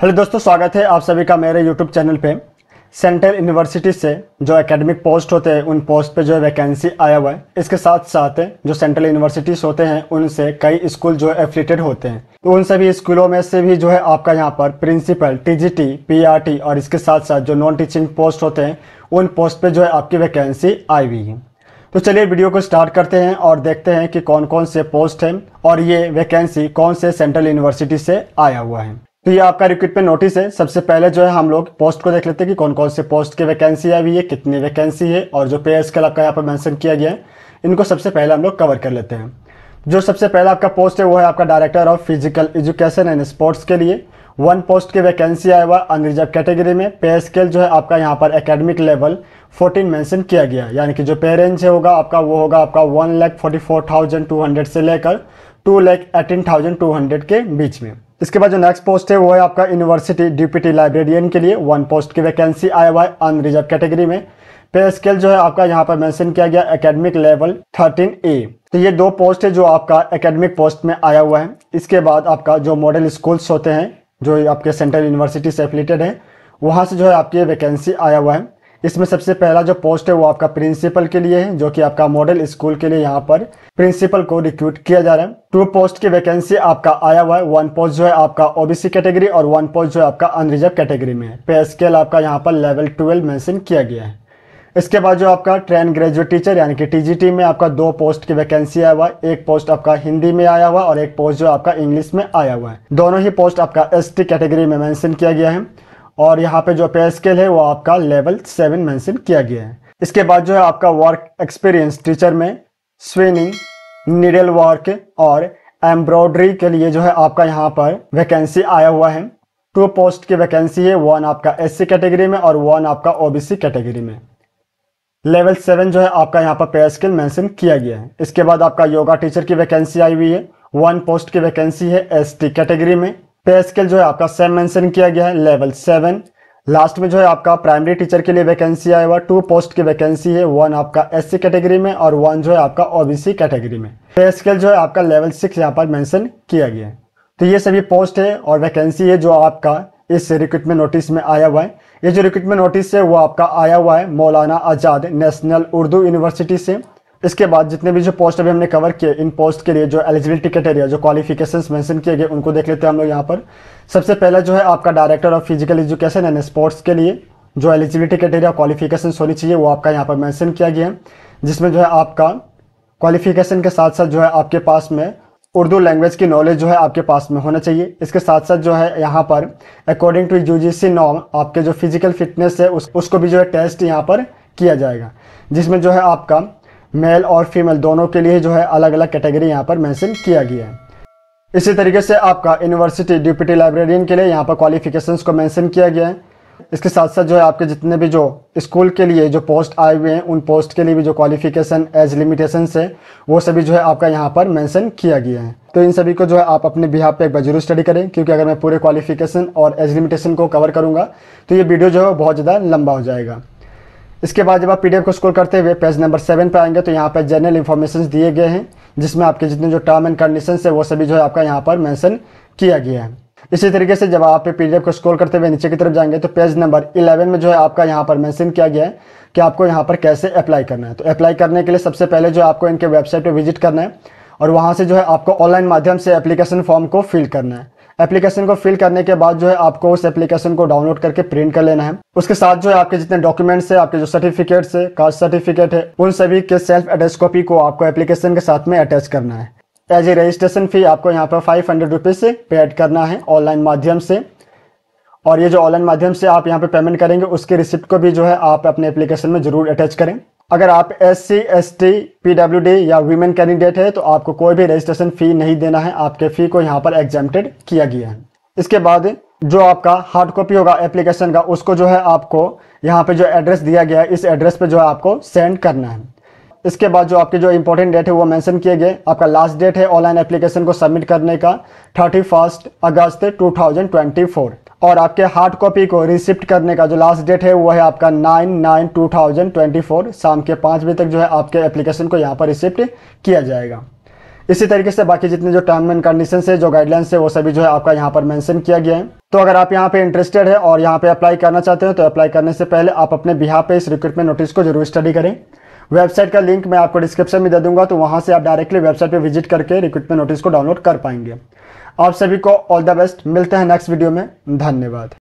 Hello दोस्तों, स्वागत है आप सभी का मेरे यूट्यूब चैनल पे। सेंट्रल यूनिवर्सिटी से जो एकेडमिक पोस्ट होते हैं उन पोस्ट पे जो है वैकेंसी आया हुआ है। इसके साथ साथ जो सेंट्रल यूनिवर्सिटीज होते हैं उनसे कई स्कूल जो एफिलिएटेड होते हैं, तो उन सभी स्कूलों में से भी जो है आपका यहाँ पर प्रिंसिपल, टीजीटी, पीआरटी और इसके साथ साथ जो नॉन टीचिंग पोस्ट होते हैं उन पोस्ट पे जो है आपकी वैकेंसी आई हुई है। तो चलिए वीडियो को स्टार्ट करते हैं और देखते हैं कि कौन कौन से पोस्ट हैं और ये वैकेंसी कौन से सेंट्रल यूनिवर्सिटी से आया हुआ है। तो ये आपका रिक्रूटमेंट नोटिस है। सबसे पहले जो है हम लोग पोस्ट को देख लेते हैं कि कौन कौन से पोस्ट की वैकेंसी आई हुई है, कितनी वैकेंसी है और जो पे स्केल आपका यहाँ पर मेंशन किया गया है, इनको सबसे पहले हम लोग कवर कर लेते हैं। जो सबसे पहला आपका पोस्ट है वो है आपका director of physical education and sports के लिए 1 पोस्ट की वैकेंसी आया हुआ अनरिजर्व कैटेगरी में। पे स्केल जो है आपका यहाँ पर एकेडमिक लेवल 14 मेंशन किया गया, यानी कि जो पे रेंज होगा आपका वो होगा आपका 1,44,200 से लेकर 2,18,200 के बीच में। इसके बाद जो नेक्स्ट पोस्ट है वो है आपका यूनिवर्सिटी डिप्यूटी लाइब्रेरियन के लिए 1 पोस्ट की वैकेंसी आया हुआ है अनरिजर्व कैटेगरी में। पे स्केल जो है आपका यहाँ पर मेंशन किया गया एकेडमिक लेवल 13A। तो ये 2 पोस्ट है जो आपका एकेडमिक पोस्ट में आया हुआ है। इसके बाद आपका जो मॉडल स्कूल्स होते हैं जो आपके सेंट्रल यूनिवर्सिटी से एफिलिएटेड है, वहाँ से जो है आपकी वैकेंसी आया हुआ है। इसमें सबसे पहला जो पोस्ट है वो आपका प्रिंसिपल के लिए है, जो कि आपका मॉडल स्कूल के लिए यहाँ पर प्रिंसिपल को रिक्रूट किया जा रहा है। 2 पोस्ट की वैकेंसी आपका आया हुआ है। 1 पोस्ट जो है आपका ओबीसी कैटेगरी और 1 पोस्ट जो है आपका अनरिजर्व कैटेगरी में। पे स्केल आपका यहाँ पर लेवल 12 मेंशन किया गया है। इसके बाद जो आपका ट्रेन ग्रेजुएट टीचर यानी कि टीजीटी में आपका 2 पोस्ट की वैकेंसी आया हुआ है। 1 पोस्ट आपका हिंदी में आया हुआ और 1 पोस्ट जो आपका इंग्लिश में आया हुआ है। दोनों ही पोस्ट आपका एसटी कैटेगरी में मेंशन किया गया है और यहाँ पे जो पे स्केल है वो आपका लेवल 7 मेंशन किया गया है। इसके बाद जो है आपका वर्क एक्सपीरियंस टीचर में स्विनिंग, नीडल वर्क और एम्ब्रॉयडरी के लिए जो है आपका यहाँ पर वैकेंसी आया हुआ है। 2 पोस्ट की वैकेंसी है, 1 आपका एससी कैटेगरी में और 1 आपका ओबीसी कैटेगरी में। लेवल 7 जो है आपका यहाँ पर पे स्केल मेंशन किया गया है। इसके बाद आपका योगा टीचर की वैकेंसी आई हुई है। 1 पोस्ट की वैकेंसी है एसटी कैटेगरी में। पे स्केल जो है आपका सेम मेंशन किया गया है लेवल 7। लास्ट में जो है आपका प्राइमरी टीचर के लिए वैकेंसी आया हुआ 2 पोस्ट की वैकेंसी है, 1 आपका एससी कैटेगरी में और 1 जो है आपका ओबीसी कैटेगरी में। पे स्केल जो है आपका लेवल 6 यहाँ पर मेंशन किया गया है। तो ये सभी पोस्ट है और वैकेंसी है जो आपका इस रिक्रूटमेंट नोटिस में आया हुआ है। ये जो रिक्रूटमेंट नोटिस है वो आपका आया हुआ है मौलाना आज़ाद नेशनल उर्दू यूनिवर्सिटी से। इसके बाद जितने भी जो पोस्ट अभी हमने कवर किए, इन पोस्ट के लिए जो एलिजिबिलिटी क्राइटेरिया, जो क्वालिफिकेशंस मेंशन किए गए, उनको देख लेते हैं हम लोग यहाँ पर। सबसे पहले जो है आपका director of physical education and sports के लिए जो एलिजिबिलिटी क्राइटेरिया क्वालिफिकेशंस होनी चाहिए वो आपका यहाँ पर मेंशन किया गया है, जिसमें जो है आपका क्वालिफिकेशन के साथ साथ जो है आपके पास में उर्दू लैंग्वेज की नॉलेज जो है आपके पास में होना चाहिए। इसके साथ साथ जो है यहाँ पर अकॉर्डिंग टू यूजीसी नॉर्म आपके जो फिजिकल फिटनेस है उसको भी जो है टेस्ट यहाँ पर किया जाएगा, जिसमें जो है आपका मेल और फीमेल दोनों के लिए जो है अलग अलग कैटेगरी यहाँ पर मेंशन किया गया है। इसी तरीके से आपका यूनिवर्सिटी डिप्यूटी लाइब्रेरियन के लिए यहाँ पर क्वालिफिकेशंस को मेंशन किया गया है। इसके साथ साथ जो है आपके जितने भी जो स्कूल के लिए जो पोस्ट आए हुए हैं उन पोस्ट के लिए भी जो क्वालिफिकेशन एज लिमिटेशंस है वो सभी जो है आपका यहाँ पर मेंशन किया गया है। तो इन सभी को जो है आप अपने बिहाफ पे एक बार जरूर स्टडी करें, क्योंकि अगर मैं पूरे क्वालिफिकेशन और एज लिमिटेशन को कवर करूँगा तो ये वीडियो जो है बहुत ज़्यादा लंबा हो जाएगा। इसके बाद जब आप पीडीएफ को स्क्रॉल करते हुए पेज नंबर 7 पे आएंगे तो यहाँ पर जनरल इन्फॉर्मेशन दिए गए हैं, जिसमें आपके जितने जो टर्म एंड कंडीशंस है वो सभी जो है आपका यहाँ पर मेंशन किया गया है। इसी तरीके से जब आप पीडीएफ को स्क्रॉल करते हुए नीचे की तरफ जाएंगे तो पेज नंबर 11 में जो है आपका यहाँ पर मेंशन किया गया है कि आपको यहाँ पर कैसे अप्लाई करना है। तो अप्लाई करने के लिए सबसे पहले जो आपको इनके वेबसाइट पर विजिट करना है और वहाँ से जो है आपको ऑनलाइन माध्यम से एप्लीकेशन फॉर्म को फिल करना है। एप्लीकेशन को फिल करने के बाद जो है आपको उस एप्लीकेशन को डाउनलोड करके प्रिंट कर लेना है। उसके साथ जो है आपके जितने डॉक्यूमेंट्स है, आपके जो सर्टिफिकेट्स है, कास्ट सर्टिफिकेट है, उन सभी के सेल्फ अटैच कॉपी को आपको एप्लीकेशन के साथ में अटैच करना है। एज ए रजिस्ट्रेशन फी आपको यहाँ पर 500 रुपीज़ से पेड करना है ऑनलाइन माध्यम से। और ये जो ऑनलाइन माध्यम से आप यहाँ पे पेमेंट करेंगे उसके रिसिप्ट को भी जो है आप अपने एप्लीकेशन में जरूर अटैच करें। अगर आप SC, ST, PWD या वीमेन कैंडिडेट है तो आपको कोई भी रजिस्ट्रेशन फ़ी नहीं देना है, आपके फ़ी को यहाँ पर एग्जेम्प्टेड किया गया है। इसके बाद जो आपका हार्ड कॉपी होगा एप्लीकेशन का उसको जो है आपको यहाँ पे जो एड्रेस दिया गया है इस एड्रेस पे जो है आपको सेंड करना है। इसके बाद जो आपके जो इंपॉर्टेंट डेट है वो मेंशन किए गए। आपका लास्ट डेट है ऑनलाइन एप्लीकेशन को सबमिट करने का 31 अगस्त 2024 और आपके हार्ड कॉपी को रिसिप्ट करने का जो लास्ट डेट है वो है आपका 9/9/2024 शाम के 5 बजे तक जो है आपके एप्लीकेशन को यहाँ पर रिसिप्ट किया जाएगा। इसी तरीके से बाकी जितने जो टर्म एंड कंडीशन है, जो गाइडलाइंस है, वो सभी जो है आपका यहाँ पर मेंशन किया गया है। तो अगर आप यहाँ पे इंटरेस्टेड है और यहाँ पे अप्लाई करना चाहते हो तो अप्लाई करने से पहले आप अपने बिहाफ पे इस रिक्रूटमेंट नोटिस को जरूर स्टडी करें। वेबसाइट का लिंक मैं आपको डिस्क्रिप्शन में दे दूंगा, तो वहाँ से आप डायरेक्टली वेबसाइट पर विजिट करके रिक्रूटमेंट नोटिस को डाउनलोड कर पाएंगे। आप सभी को ऑल द बेस्ट, मिलते हैं नेक्स्ट वीडियो में। धन्यवाद।